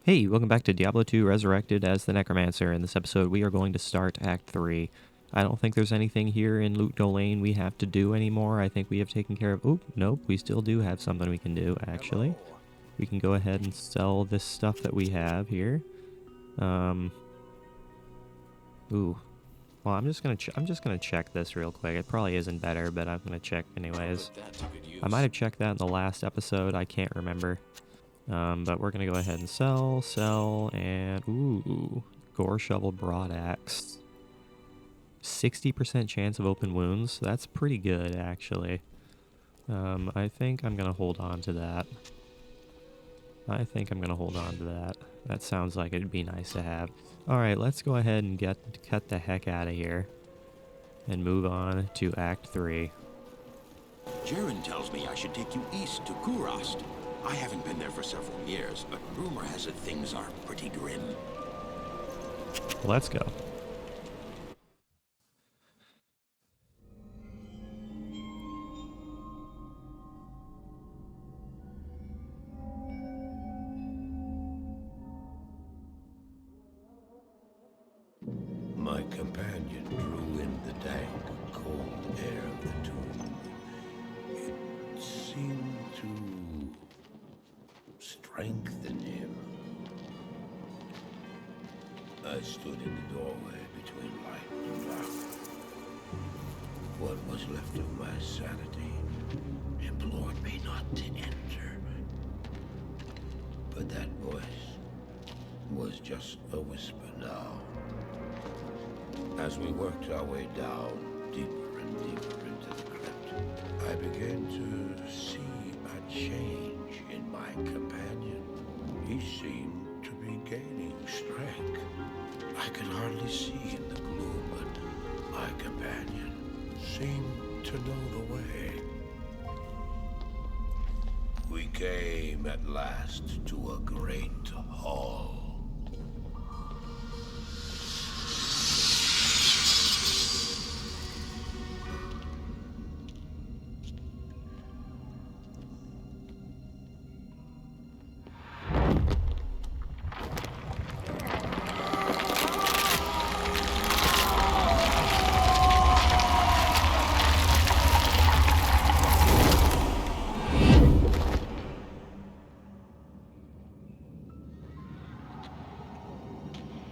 Hey, welcome back to Diablo 2 Resurrected as the Necromancer. In this episode, we are going to start Act 3. I don't think there's anything here in Loot Domain we have to do anymore. I think we have taken care of... Oop, nope, we still do have something we can do, actually. We can go ahead and sell this stuff that we have here. Ooh. Well, I'm just gonna check this real quick. It probably isn't better, but I'm gonna check anyways. I might have checked that in the last episode. I can't remember. But we're gonna go ahead and sell, and ooh, Gore Shovel Broadaxe. 60% chance of open wounds. That's pretty good, actually. I think I'm gonna hold on to that. That sounds like it'd be nice to have. Alright, let's go ahead and cut the heck out of here. And move on to Act 3. Jaren tells me I should take you east to Kurast. I haven't been there for several years, but rumor has it things are pretty grim. Let's go. My companion drew in the dank, cold air of the tomb. It seemed to strengthen him. I stood in the doorway between light and dark. What was left of my sanity implored me not to enter. But that voice was just a whisper now. As we worked our way down, deeper and deeper into the crypt, I began to see a change in my companion. He seemed to be gaining strength. I could hardly see in the gloom, but my companion seemed to know the way. We came at last to a great hall.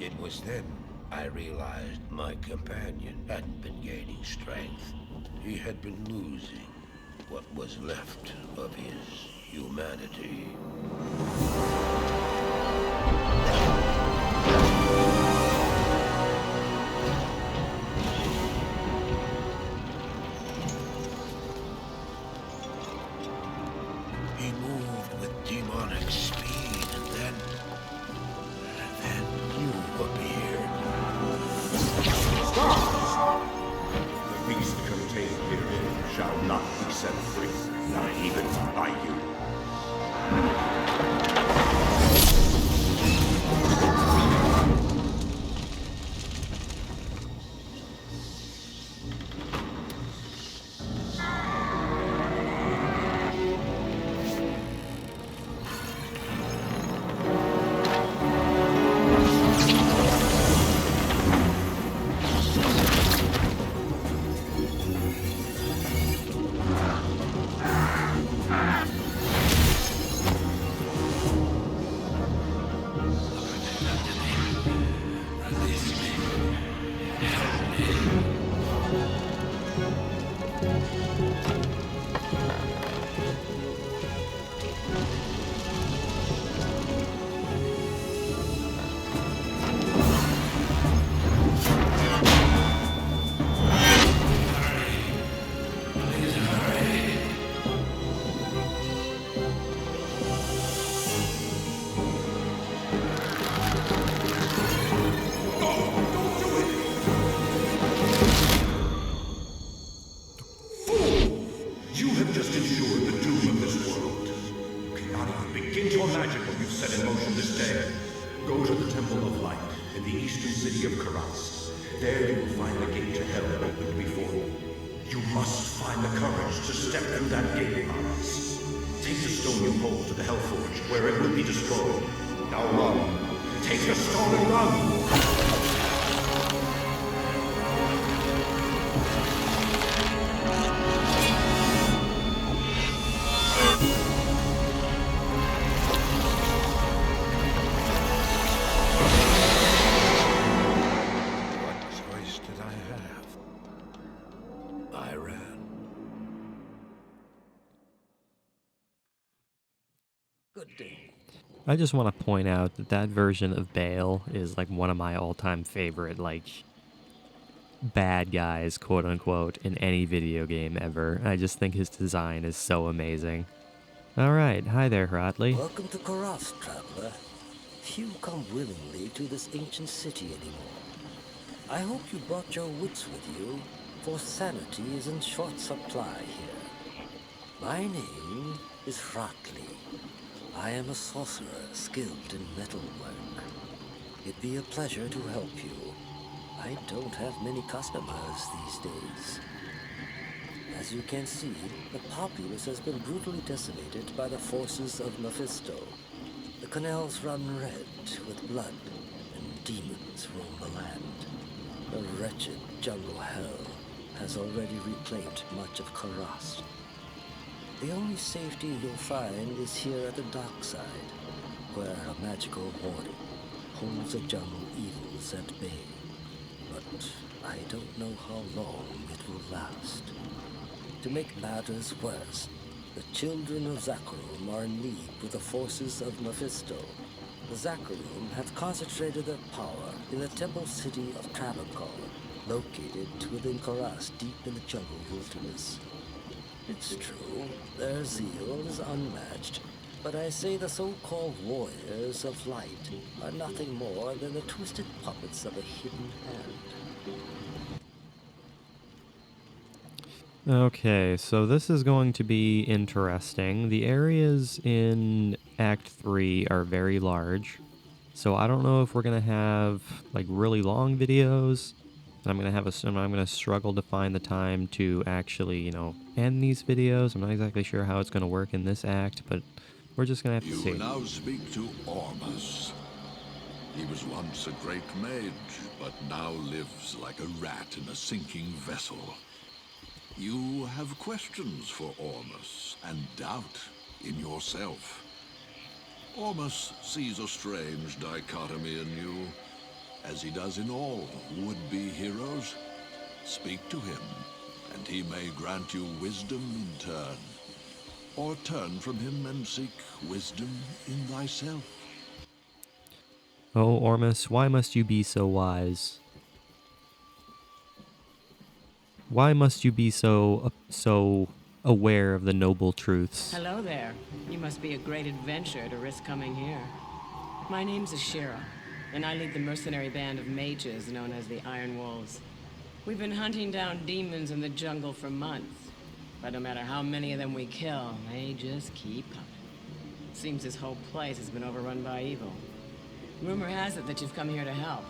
It was then I realized my companion hadn't been gaining strength. He had been losing what was left of his humanity. He moved with demonic speed, and then you appeared. Stop! The beast contained herein shall not be set free, not even by you. There you will find the gate to hell opened before you. You must find the courage to step through that gate, Maris. Take the stone you hold to the Hellforge, where it will be destroyed. Now run. Take the stone and run! What choice did I have? I ran. Good day. I just want to point out that that version of Bale is like one of my all-time favorite, like, bad guys, quote unquote, in any video game ever. I just think his design is so amazing. Alright, hi there, Hrotley. Welcome to Korast, traveler. Few come willingly to this ancient city anymore. I hope you brought your wits with you, for sanity is in short supply here. My name is Hrotley. I am a sorcerer skilled in metalwork. It'd be a pleasure to help you. I don't have many customers these days. As you can see, the populace has been brutally decimated by the forces of Mephisto. The canals run red with blood, and demons roam the land. The wretched jungle hell has already reclaimed much of Korast. The only safety you'll find is here at the dark side, where a magical warden holds the jungle evils at bay. But I don't know how long it will last. To make matters worse, the children of Zakharum are in league with the forces of Mephisto. The Zakharum have concentrated their power in the temple city of Travancore, located within Korast deep in the jungle wilderness. It's true, their zeal is unmatched, but I say the so-called warriors of light are nothing more than the twisted puppets of a hidden hand. Okay, so this is going to be interesting. The areas in Act 3 are very large, so I don't know if we're going to have, like, really long videos. I'm going to struggle to find the time to actually, end these videos. I'm not exactly sure how it's going to work in this act, but we're just going to have to see. You now speak to Ormus. He was once a great mage, but now lives like a rat in a sinking vessel. You have questions for Ormus, and doubt in yourself. Ormus sees a strange dichotomy in you, as he does in all would-be heroes. Speak to him, and he may grant you wisdom in turn. Or turn from him and seek wisdom in thyself. Oh, Ormus, why must you be so wise? Why must you be so aware of the noble truths? Hello there. You must be a great adventurer to risk coming here. My name's Ashira, and I lead the mercenary band of mages known as the Iron Wolves. We've been hunting down demons in the jungle for months, but no matter how many of them we kill, they just keep coming. Seems this whole place has been overrun by evil. Rumor has it that you've come here to help.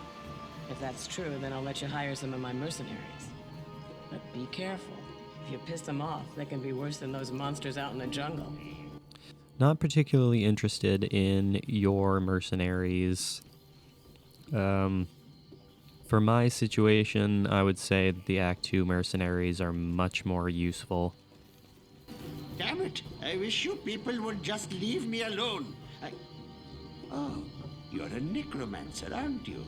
If that's true, then I'll let you hire some of my mercenaries. But be careful. If you piss them off, they can be worse than those monsters out in the jungle. Not particularly interested in your mercenaries. For my situation, I would say that the Act 2 mercenaries are much more useful. Damn it! I wish you people would just leave me alone. Oh, you're a necromancer, aren't you?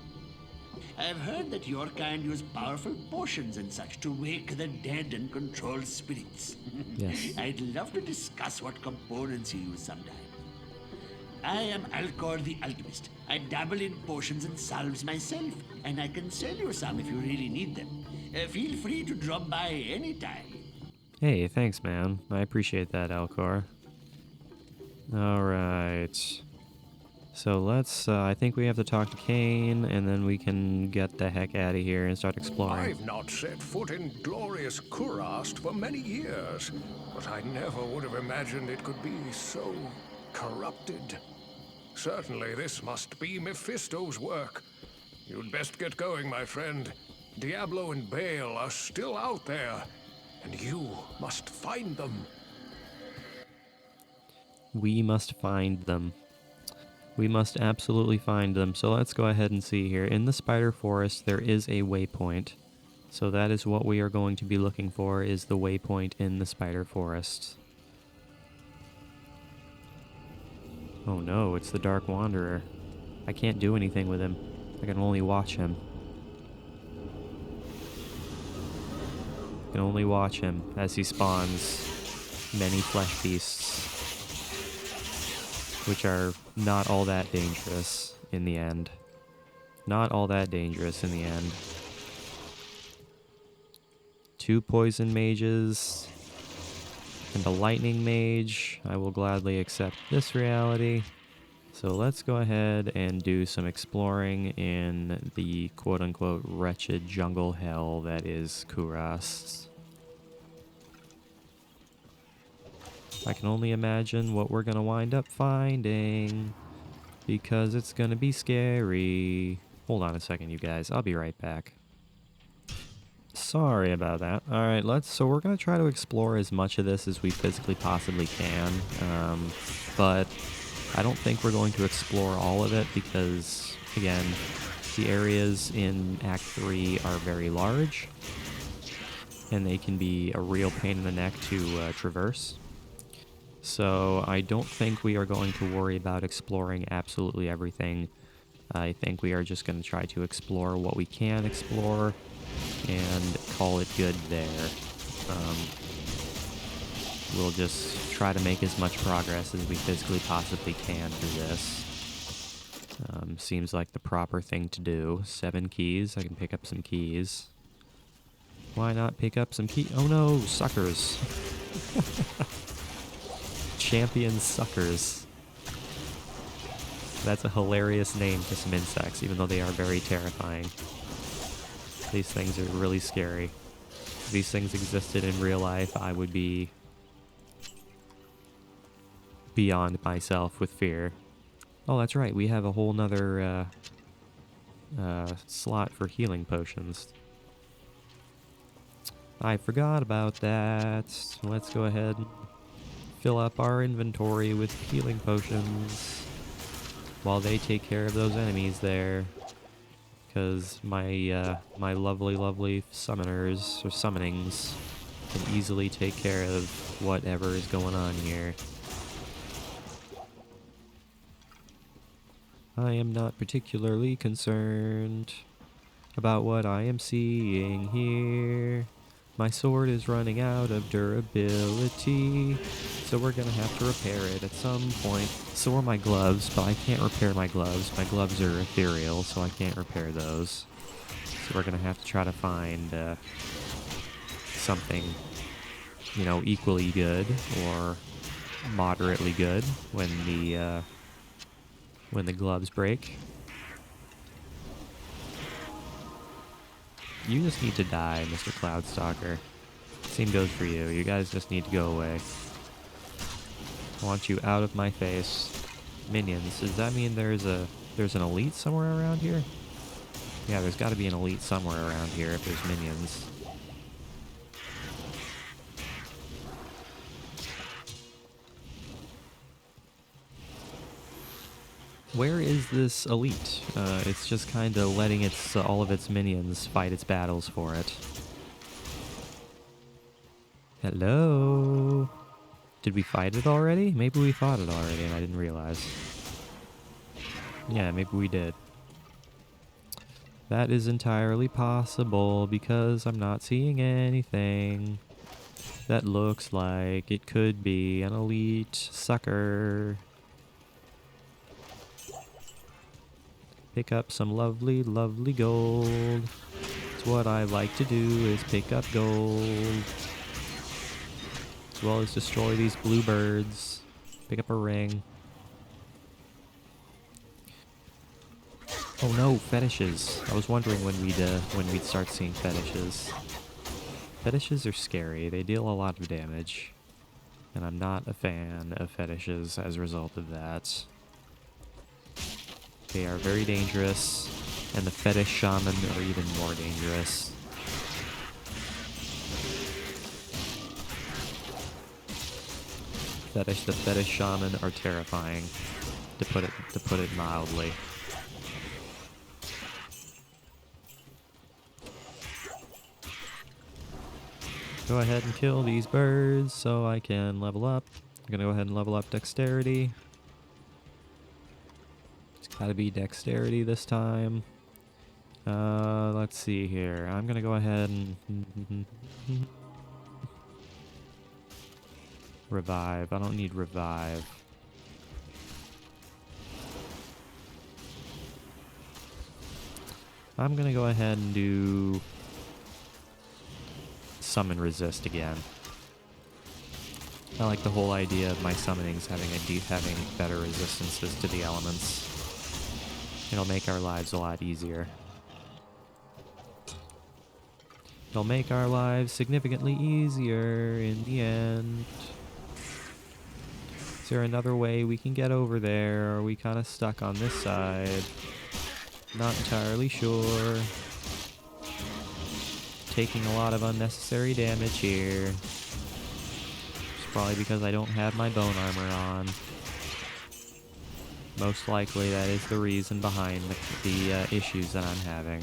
I've heard that your kind use powerful potions and such to wake the dead and control spirits. Yes. I'd love to discuss what components you use sometime. I am Alcor the Alchemist. I dabble in potions and salves myself, and I can sell you some if you really need them. Feel free to drop by anytime. Hey, thanks, man. I appreciate that, Alcor. Alright. So let's, I think we have to talk to Kane, and then we can get the heck out of here and start exploring. I've not set foot in glorious Kurast for many years, but I never would have imagined it could be so corrupted. Certainly this must be Mephisto's work. You'd best get going, my friend. Diablo and Bale are still out there, and you must find them. We must find them. We must absolutely find them. So let's go ahead and see here. In the spider forest, there is a waypoint. So that is what we are going to be looking for, is the waypoint in the spider forest. Oh no, it's the Dark Wanderer. I can't do anything with him. I can only watch him. I can only watch him as he spawns many flesh beasts, which are not all that dangerous in the end. Not all that dangerous in the end. 2 poison mages and a lightning mage. I will gladly accept this reality. So let's go ahead and do some exploring in the quote-unquote wretched jungle hell that is Kurast. I can only imagine what we're gonna wind up finding, because it's gonna be scary. Hold on a second, you guys. I'll be right back. Sorry about that. Alright, so we're gonna try to explore as much of this as we physically possibly can. But I don't think we're going to explore all of it because, again, the areas in Act 3 are very large, and they can be a real pain in the neck to traverse. So I don't think we are going to worry about exploring absolutely everything. I think we are just going to try to explore what we can explore and call it good there. We'll just try to make as much progress as we physically possibly can through this. Seems like the proper thing to do. 7 keys. I can pick up some keys. Why not pick up some keys? Oh no, suckers. Champion suckers. That's a hilarious name for some insects, even though they are very terrifying. These things are really scary. If these things existed in real life, I would be beyond myself with fear. Oh, that's right. We have a whole nother slot for healing potions. I forgot about that. Let's go ahead and fill up our inventory with healing potions while they take care of those enemies there. Because my lovely summoners, or summonings, can easily take care of whatever is going on here. I am not particularly concerned about what I am seeing here. My sword is running out of durability, so we're gonna have to repair it at some point. So are my gloves, but I can't repair my gloves. My gloves are ethereal, so I can't repair those. So we're gonna have to try to find something, you know, equally good or moderately good when the gloves break. You just need to die, Mr. Cloudstalker. Same goes for you. You guys just need to go away. I want you out of my face. Minions. Does that mean there's an elite somewhere around here? Yeah, there's got to be an elite somewhere around here if there's minions. Where is this elite? It's just kind of letting all of its minions fight its battles for it. Hello? Did we fight it already? Maybe we fought it already and I didn't realize. Yeah, maybe we did. That is entirely possible because I'm not seeing anything that looks like it could be an elite sucker. Pick up some lovely, lovely gold. It's what I like to do, is pick up gold. As well as destroy these blue birds. Pick up a ring. Oh no, fetishes. I was wondering when we'd start seeing fetishes. Fetishes are scary. They deal a lot of damage. And I'm not a fan of fetishes as a result of that. They are very dangerous, and the fetish shaman are even more dangerous. The fetish shaman are terrifying. to put it mildly. Go ahead and kill these birds so I can level up. I'm gonna go ahead and level up dexterity. It's gotta be dexterity this time. Let's see here. I'm gonna go ahead and revive. I don't need revive. I'm gonna go ahead and do summon resist again. I like the whole idea of my summonings having better resistances to the elements. It'll make our lives a lot easier. It'll make our lives significantly easier in the end. Is there another way we can get over there? Are we kind of stuck on this side? Not entirely sure. Taking a lot of unnecessary damage here. It's probably because I don't have my bone armor on. Most likely that is the reason behind the issues that I'm having.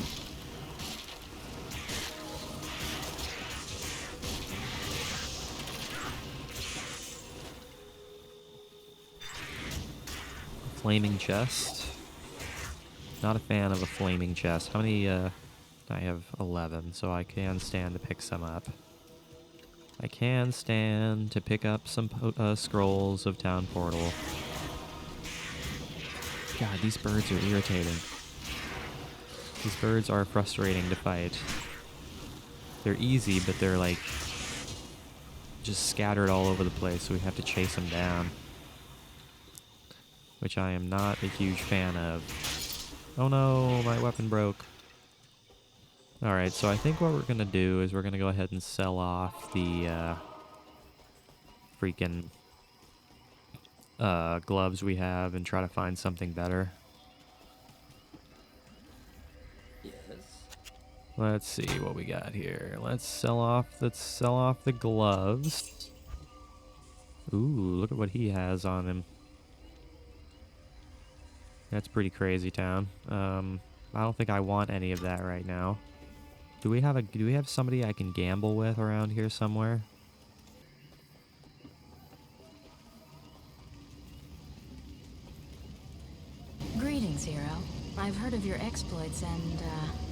Flaming chest. Not a fan of a flaming chest. How many, I have 11, so I can stand to pick some up. I can stand to pick up some scrolls of Town Portal. God, these birds are irritating. These birds are frustrating to fight. They're easy, but they're like just scattered all over the place, so we have to chase them down. Which I am not a huge fan of. Oh no, my weapon broke. Alright, so I think what we're gonna do is we're gonna go ahead and sell off the freaking gloves we have and try to find something better. Yes. Let's see what we got here. Let's sell off the gloves. Ooh, look at what he has on him. That's pretty crazy town. I don't think I want any of that right now. Do we have somebody I can gamble with around here somewhere? Greetings, hero. I've heard of your exploits and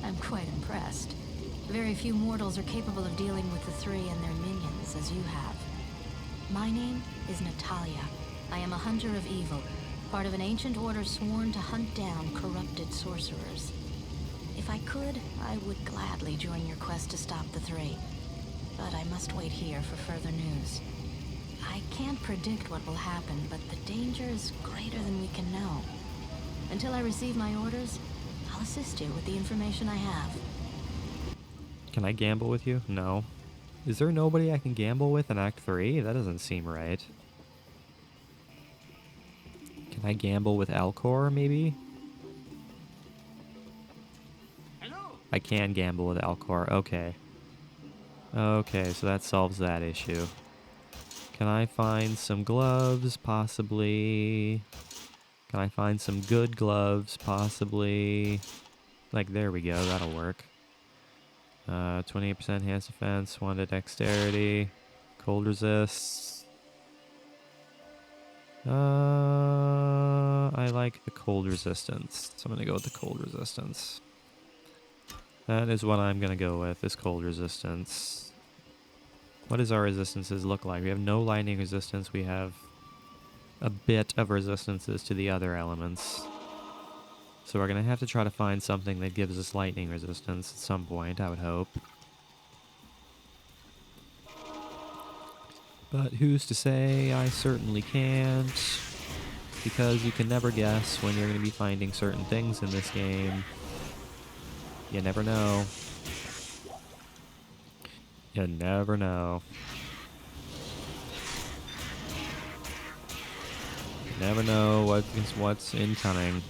I'm quite impressed. Very few mortals are capable of dealing with the three and their minions as you have. My name is Natalia. I am a hunter of evil, part of an ancient order sworn to hunt down corrupted sorcerers. If I could, I would gladly join your quest to stop the three. But I must wait here for further news. I can't predict what will happen, but the danger is greater than we can know. Until I receive my orders, I'll assist you with the information I have. Can I gamble with you? No. Is there nobody I can gamble with in Act 3? That doesn't seem right. Can I gamble with Alcor, maybe? Hello? I can gamble with Alcor. Okay. Okay, so that solves that issue. Can I find some gloves? Possibly. Can I find some good gloves? Possibly. Like, there we go. That'll work. 28% enhanced defense, 1 to dexterity, cold resists. I like the cold resistance, so I'm going to go with the cold resistance. That is what I'm going to go with, is cold resistance. What does our resistances look like? We have no lightning resistance, we have a bit of resistances to the other elements. So we're going to have to try to find something that gives us lightning resistance at some point, I would hope. But who's to say? I certainly can't. Because you can never guess when you're going to be finding certain things in this game. You never know. You never know. You never know what's incoming.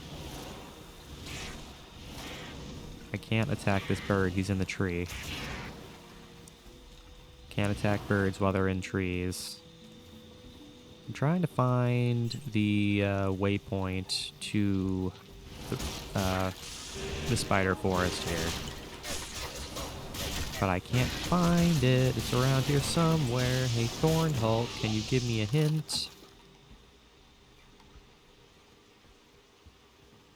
I can't attack this bird, he's in the tree. Can't attack birds while they're in trees. I'm trying to find the waypoint to the spider forest here. But I can't find it. It's around here somewhere. Hey, Thornhulk, can you give me a hint?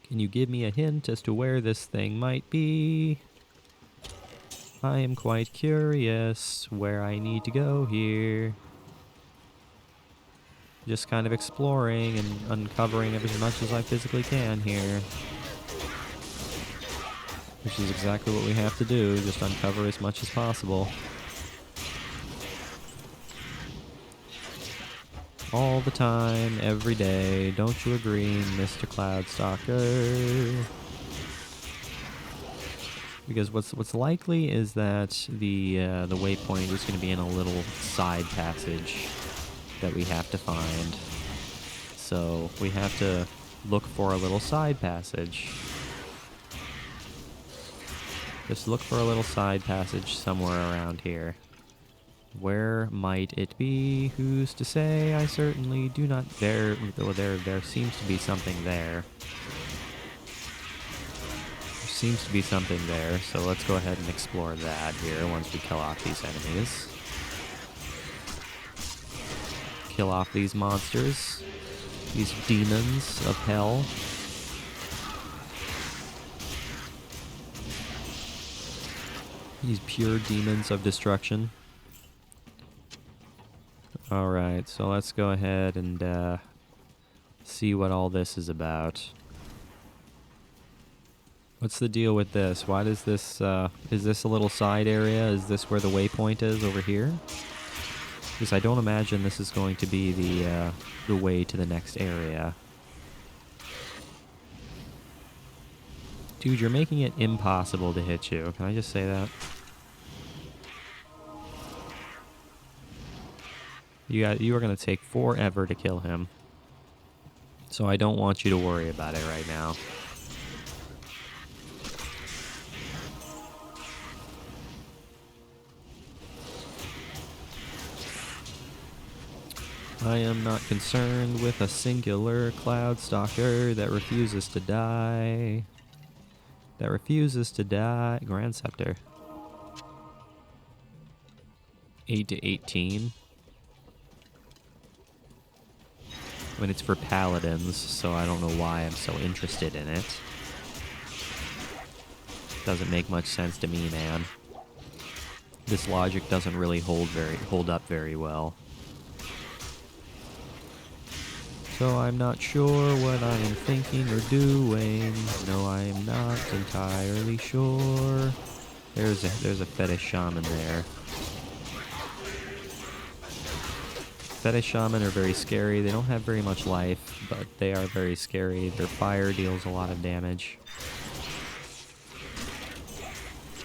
Can you give me a hint as to where this thing might be? I am quite curious where I need to go here. Just kind of exploring and uncovering as much as I physically can here. Which is exactly what we have to do, just uncover as much as possible. All the time, every day, don't you agree, Mr. Cloudstalker? Because what's likely is that the waypoint is going to be in a little side passage that we have to find. So we have to look for a little side passage. Just look for a little side passage somewhere around here. Where might it be? Who's to say? I certainly do not. There seems to be something there. There seems to be something there, so let's go ahead and explore that here once we kill off these enemies. Kill off these monsters. These demons of hell. These pure demons of destruction. Alright, so let's go ahead and see what all this is about. What's the deal with this? Why does this, is this a little side area? Is this where the waypoint is over here? Because I don't imagine this is going to be the way to the next area. Dude, you're making it impossible to hit you. Can I just say that? You are going to take forever to kill him. So I don't want you to worry about it right now. I am not concerned with a singular Cloudstalker that refuses to die. That refuses to die. Grand Scepter. 8 to 18. When it's for paladins, so I don't know why I'm so interested in it. Doesn't make much sense to me, man. This logic doesn't really hold up very well. So I'm not sure what I am thinking or doing. No, I am not entirely sure. There's a fetish shaman there. Fetish shaman are very scary. They don't have very much life, but they are very scary. Their fire deals a lot of damage.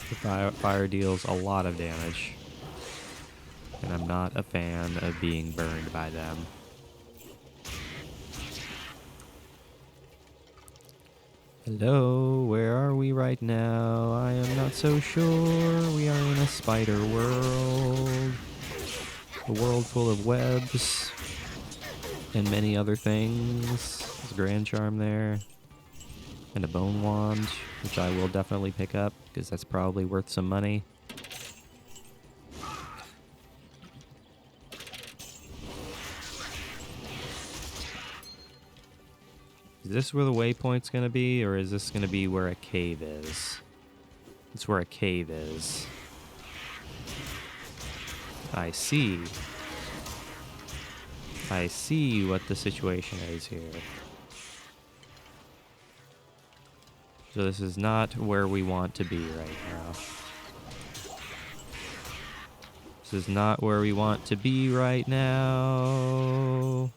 The fire deals a lot of damage. And I'm not a fan of being burned by them. Hello, where are we right now? I am not so sure. We are in a spider world. A world full of webs. And many other things. There's a grand charm there. And a bone wand, which I will definitely pick up, because that's probably worth some money. Is this where the waypoint's gonna be, or is this gonna be where a cave is? It's where a cave is. I see. I see what the situation is here. So this is not where we want to be right now. This is not where we want to be right now.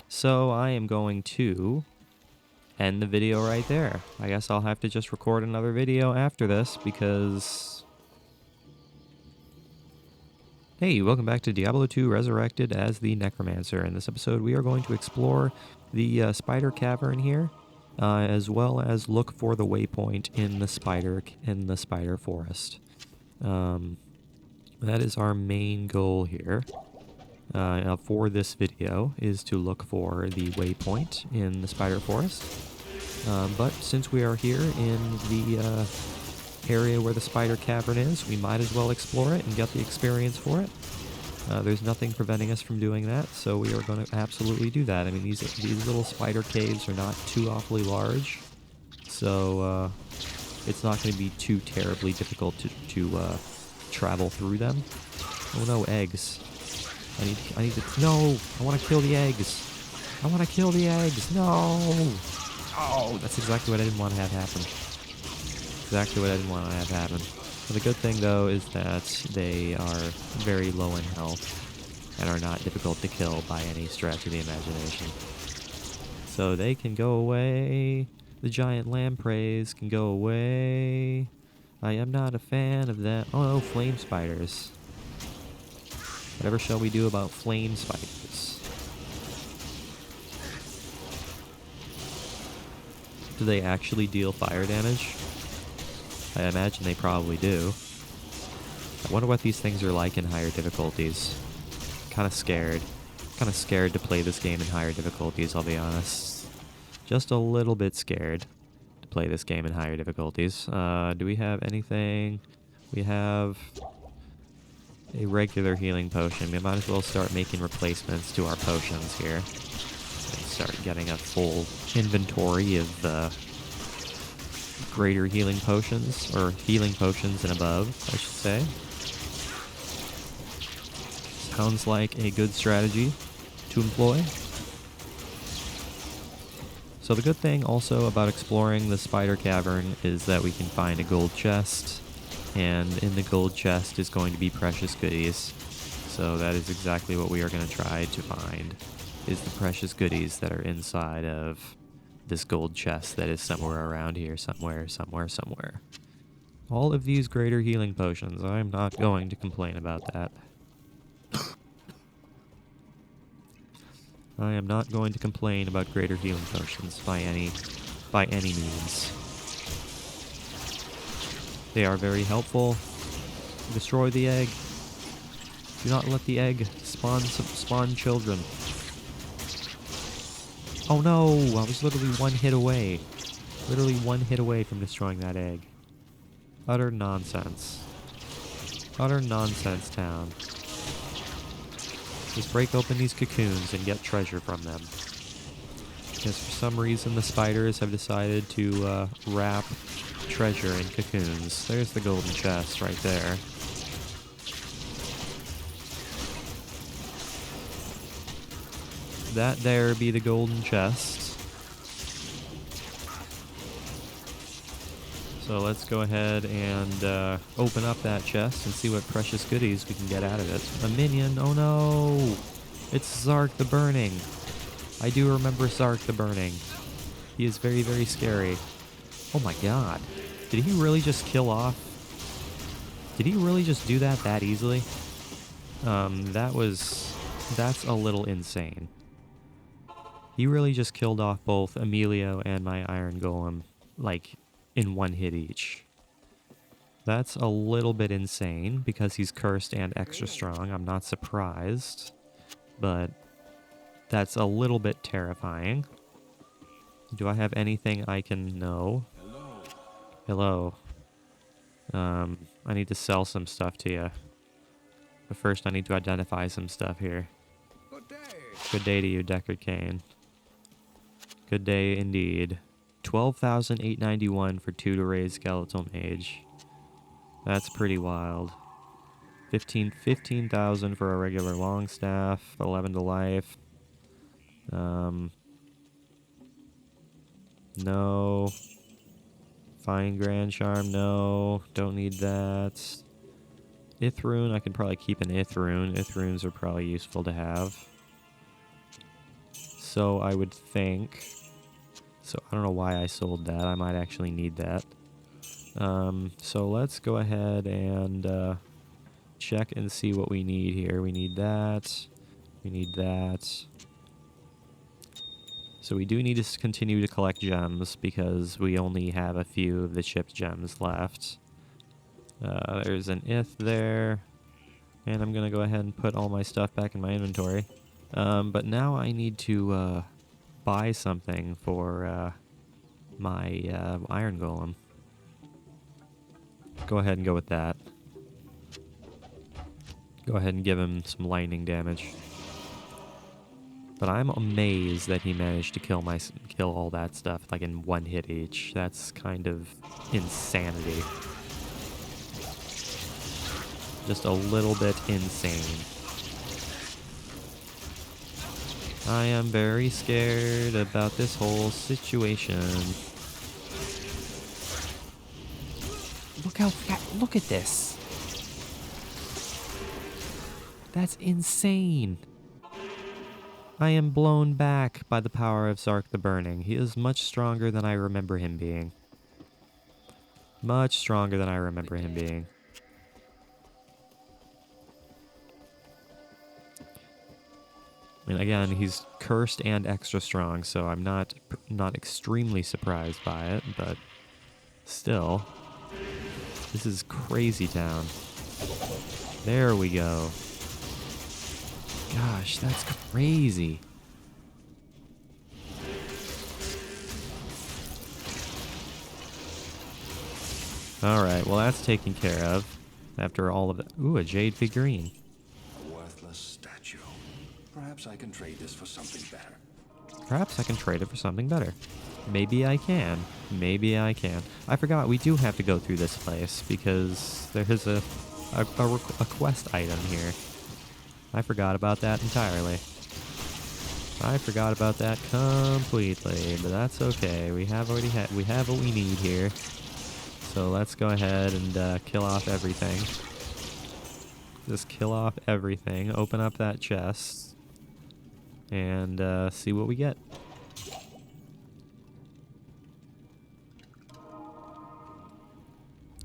So I am going to end the video right there. I guess I'll have to just record another video after this because... Hey, welcome back to Diablo 2 Resurrected as the Necromancer. In this episode, we are going to explore the spider cavern here, as well as look for the waypoint in the spider forest. That is our main goal here. for this video is to look for the waypoint in the spider forest. But since we are here in the area where the spider cavern is, we might as well explore it and get the experience for it. There's nothing preventing us from doing that, so we are going to absolutely do that. I mean, these little spider caves are not too awfully large, so it's not going to be too terribly difficult to travel through them. Oh no, eggs. I need to, no! I want to kill the eggs! I want to kill the eggs! No! Oh, that's exactly what I didn't want to have happen. Exactly what I didn't want to have happen. Well, the good thing, though, is that they are very low in health and are not difficult to kill by any stretch of the imagination. So they can go away. The giant lampreys can go away. I am not a fan of that. Oh, no, flame spiders. Whatever shall we do about flame spiders? Do they actually deal fire damage? I imagine they probably do. I wonder what these things are like in higher difficulties. Kinda scared. Kinda scared to play this game in higher difficulties, I'll be honest. Just a little bit scared to play this game in higher difficulties. Do we have anything? We have a regular healing potion. We might as well start making replacements to our potions here. And start getting a full inventory of greater healing potions, or healing potions and above, I should say. Sounds like a good strategy to employ. So the good thing also about exploring the spider cavern is that we can find a gold chest, and in the gold chest is going to be precious goodies. So that is exactly what we are going to try to find, is the precious goodies that are inside of this gold chest that is somewhere around here, somewhere. All of these greater healing potions, I'm not going to complain about that. I am not going to complain about greater healing potions by any means. They are very helpful. Destroy the egg. Do not let the egg spawn children. Oh no, I was literally one hit away. Literally one hit away from destroying that egg. Utter nonsense. Utter nonsense town. Just break open these cocoons and get treasure from them. Because for some reason the spiders have decided to wrap treasure in cocoons. There's the golden chest right there. That there be the golden chest. So let's go ahead and open up that chest and see what precious goodies we can get out of it. A minion, oh no! It's Zark the Burning. I do remember Zark the Burning. He is very, very scary. Oh my god. Did he really just kill off? Did he really just do that easily? That's a little insane. He really just killed off both Emilio and my Iron Golem, like, in one hit each. That's a little bit insane, because he's cursed and extra strong. I'm not surprised, but that's a little bit terrifying. Do I have anything I can know? Hello. I need to sell some stuff to you. But first I need to identify some stuff here. Good day to you, Deckard Cain. Good day indeed. 12,891 for 2 to raise Skeletal Mage. That's pretty wild. 15,000 for a regular Longstaff. 11 to life. No. Fine Grand Charm, no. Don't need that. Ithroon, I can probably keep an Ithroon. Ithroons are probably useful to have. So I would think... So I don't know why I sold that. I might actually need that. So let's go ahead and check and see what we need here. We need that. We need that. So we do need to continue to collect gems because we only have a few of the chipped gems left. There's an Ith there. And I'm gonna go ahead and put all my stuff back in my inventory. But now I need to buy something for my iron golem. Go ahead and go with that. Go ahead and give him some lightning damage. But I'm amazed that he managed to kill all that stuff like in one hit each. That's kind of insanity. Just a little bit insane. I am very scared about this whole situation. Look at this. That's insane. I am blown back by the power of Zark the Burning. He is much stronger than I remember him being. Much stronger than I remember him being. I mean, again, he's cursed and extra strong, so I'm not extremely surprised by it, but still. This is crazy town. There we go. Gosh, that's crazy. Alright, well that's taken care of. After all of that. Ooh, a jade figurine. A worthless statue. Perhaps I can trade this for something better. Perhaps I can trade it for something better. Maybe I can. Maybe I can. I forgot we do have to go through this place because there is a quest item here. I forgot about that entirely. I forgot about that completely, but that's okay. We have what we need here. So let's go ahead and kill off everything. Just kill off everything. Open up that chest and see what we get.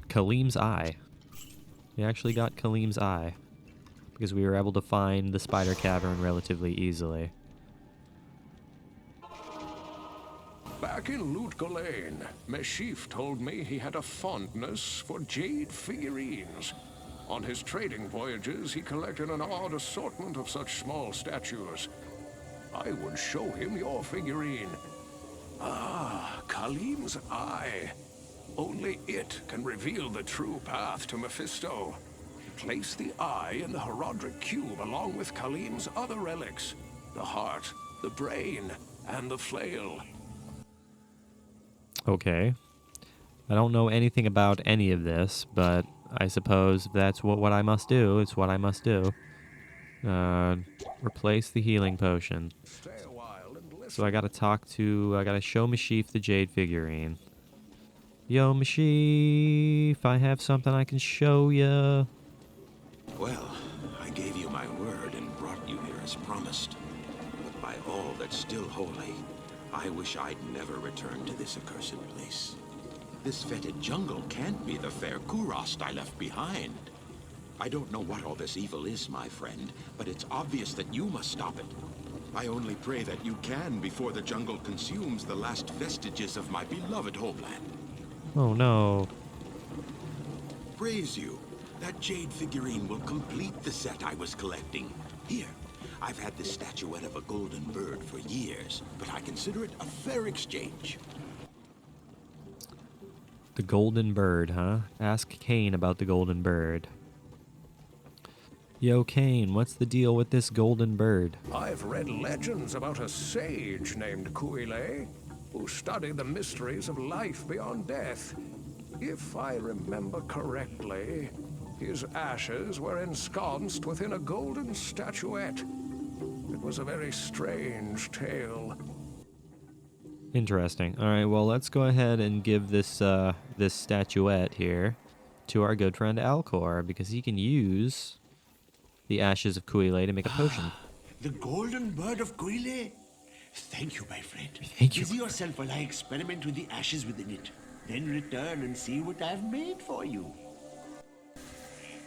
Kaleem's Eye. We actually got Kaleem's Eye because we were able to find the spider cavern relatively easily. Back in Lootga Lane, Meshif told me he had a fondness for jade figurines. On his trading voyages, he collected an odd assortment of such small statues. I would show him your figurine. Ah, Kaleem's Eye. Only it can reveal the true path to Mephisto. Place the eye in the Herodric cube along with Kaleem's other relics. The heart, the brain, and the flail. Okay. I don't know anything about any of this, but I suppose that's what I must do. It's what I must do. Replace the healing potion. So I gotta show Meshif the jade figurine. Yo, Meshif, I have something I can show ya. Well, I gave you my word and brought you here as promised. But by all that's still holy, I wish I'd never returned to this accursed place. This fetid jungle can't be the fair Kurost I left behind. I don't know what all this evil is, my friend, but it's obvious that you must stop it. I only pray that you can before the jungle consumes the last vestiges of my beloved homeland. Oh no. Praise you. That jade figurine will complete the set I was collecting. Here, I've had this statuette of a golden bird for years, but I consider it a fair exchange. The golden bird, huh? Ask Kane about the golden bird. Yo, Kane, what's the deal with this golden bird? I've read legends about a sage named Kuile, who studied the mysteries of life beyond death. If I remember correctly, his ashes were ensconced within a golden statuette. It was a very strange tale. Interesting. All right, well, let's go ahead and give this this statuette here to our good friend Alcor, because he can use the ashes of Kuile to make a potion. The golden bird of Kuile? Thank you, my friend. Thank you. Busy yourself while I experiment with the ashes within it. Then return and see what I've made for you.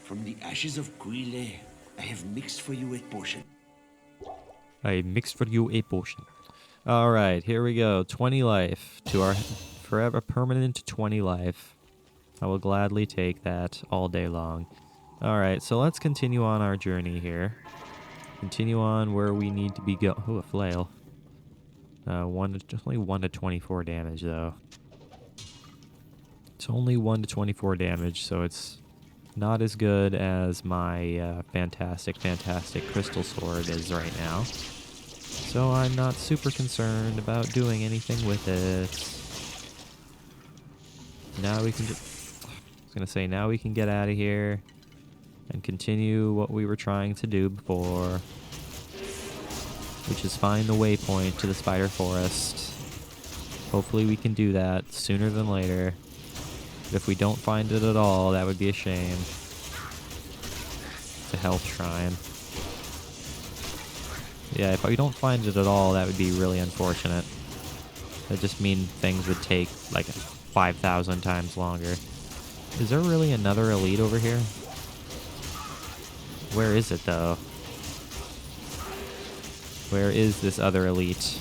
From the ashes of Kuile, I have mixed for you a potion. I mixed for you a potion. All right, here we go. 20 life to our forever permanent 20 life. I will gladly take that all day long. Alright, so let's continue on our journey here. Continue on where we need to be go- Oh, a flail. Only 1 to 24 damage, though. It's only 1 to 24 damage, so it's not as good as my fantastic crystal sword is right now. So I'm not super concerned about doing anything with it. Now we can just... I was gonna say, now we can get out of here and continue what we were trying to do before, which is find the waypoint to the spider forest. Hopefully we can do that sooner than later. But if we don't find it at all, that would be a shame. It's a health shrine. Yeah, if we don't find it at all, that would be really unfortunate. That just mean things would take like 5,000 times longer. Is there really another elite over here? Where is it, though? Where is this other elite?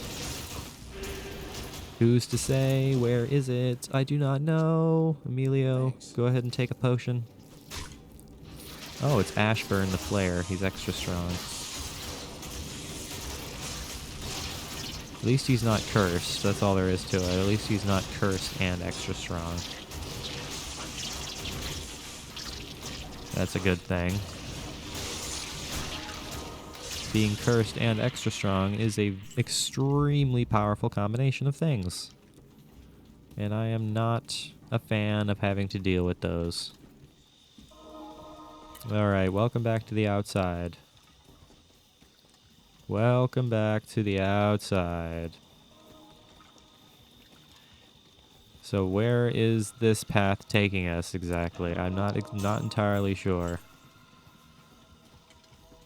Who's to say? Where is it? I do not know. Emilio, go ahead and take a potion. Oh, it's Ashburn the Flare. He's extra strong. At least he's not cursed. That's all there is to it. At least he's not cursed and extra strong. That's a good thing. Being cursed and extra strong is a extremely powerful combination of things. And I am not a fan of having to deal with those. Alright, welcome back to the outside. Welcome back to the outside. So where is this path taking us exactly? I'm not entirely sure.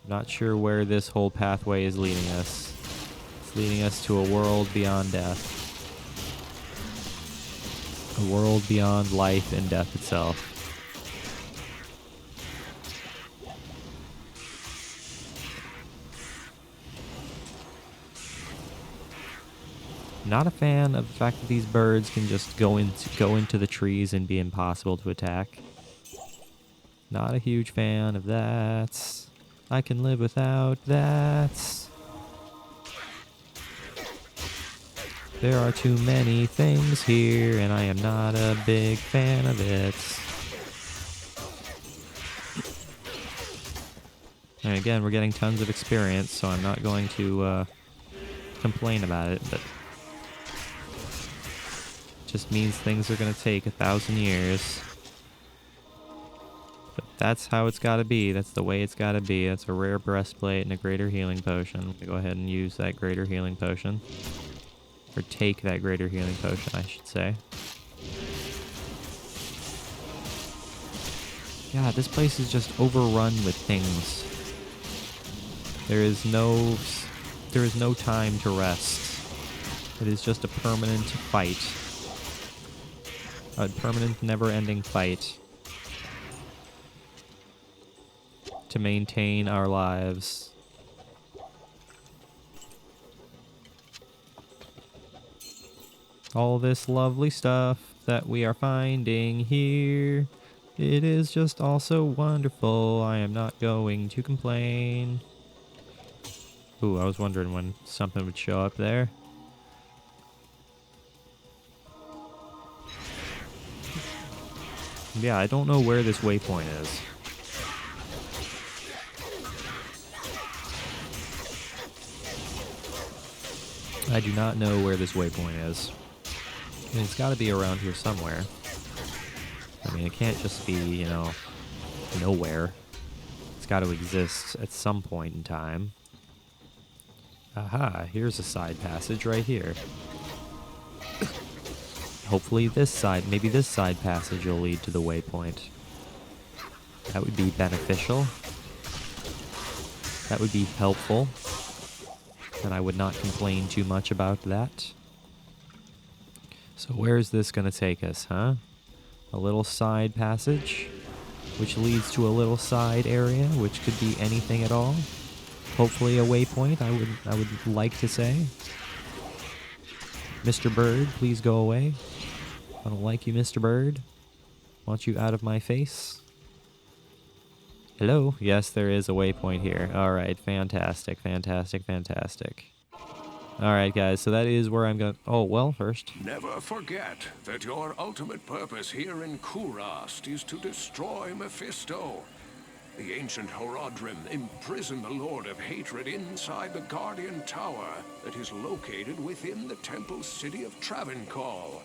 Not sure where this whole pathway is leading us. It's leading us to a world beyond death. A world beyond life and death itself. Not a fan of the fact that these birds can just go into the trees and be impossible to attack. Not a huge fan of that. I can live without that. There are too many things here, and I am not a big fan of it. And again, we're getting tons of experience, so I'm not going to complain about it, but it just means things are going to take 1,000 years. But that's how it's got to be. That's the way it's got to be. That's a rare breastplate and a greater healing potion. I'm going to go ahead and use that greater healing potion. Or take that greater healing potion, I should say. God, this place is just overrun with things. There is no time to rest. It is just a permanent fight. A permanent, never-ending fight. To maintain our lives. All this lovely stuff that we are finding here. It is just all so wonderful. I am not going to complain. Ooh, I was wondering when something would show up there. Yeah, I don't know where this waypoint is. I do not know where this waypoint is. I mean, it's got to be around here somewhere. I mean, it can't just be, you know, nowhere. It's got to exist at some point in time. Aha, here's a side passage right here. Hopefully maybe this side passage will lead to the waypoint. That would be beneficial. That would be helpful. And I would not complain too much about that. So where is this going to take us, huh? A little side passage, which leads to a little side area, which could be anything at all. Hopefully a waypoint, I would like to say. Mr. Bird, please go away. I don't like you, Mr. Bird. Want you out of my face. Hello? Yes, there is a waypoint here. Alright, fantastic, fantastic, fantastic. Alright, guys, so that is where I'm going. Oh, well, first. Never forget that your ultimate purpose here in Kurast is to destroy Mephisto. The ancient Horadrim imprisoned the Lord of Hatred inside the Guardian Tower that is located within the temple city of Travancore.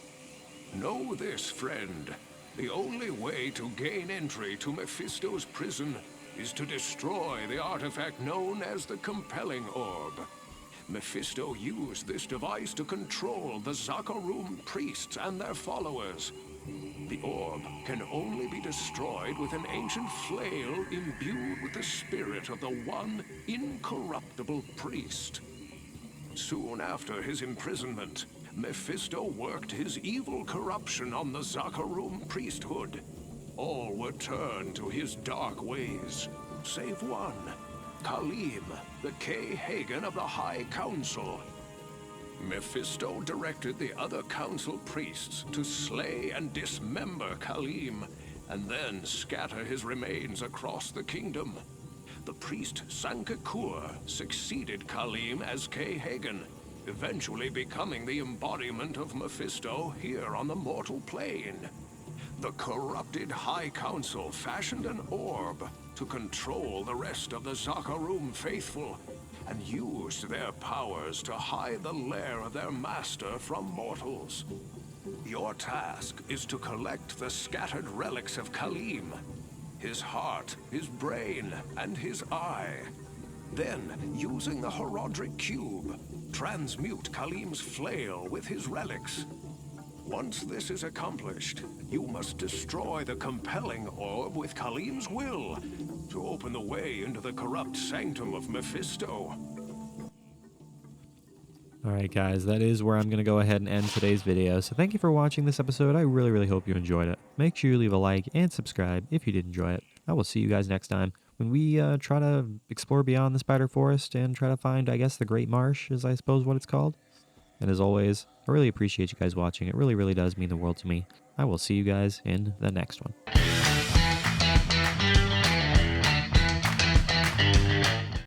Know this, friend. The only way to gain entry to Mephisto's prison is to destroy the artifact known as the Compelling Orb. Mephisto used this device to control the Zakarum priests and their followers. The orb can only be destroyed with an ancient flail imbued with the spirit of the one incorruptible priest. Soon after his imprisonment, Mephisto worked his evil corruption on the Zakarum priesthood. All were turned to his dark ways, save one, Kalim, the K-Hagen of the High Council. Mephisto directed the other council priests to slay and dismember Kalim, and then scatter his remains across the kingdom. The priest Sankakur succeeded Kalim as K-Hagen, eventually becoming the embodiment of Mephisto here on the mortal plane. The corrupted High Council fashioned an orb to control the rest of the Zakarum faithful, and used their powers to hide the lair of their master from mortals. Your task is to collect the scattered relics of Kalim, his heart, his brain, and his eye. Then, using the Horadric Cube, transmute Kalim's flail with his relics. Once this is accomplished, you must destroy the Compelling Orb with Kalim's will to open the way into the corrupt sanctum of Mephisto. Alright guys, that is where I'm going to go ahead and end today's video. So thank you for watching this episode. I really hope you enjoyed it. Make sure you leave a like and subscribe if you did enjoy it. I will see you guys next time when we try to explore beyond the Spider Forest and try to find, I guess, the Great Marsh is I suppose what it's called. And as always, I really appreciate you guys watching. It really does mean the world to me. I will see you guys in the next one.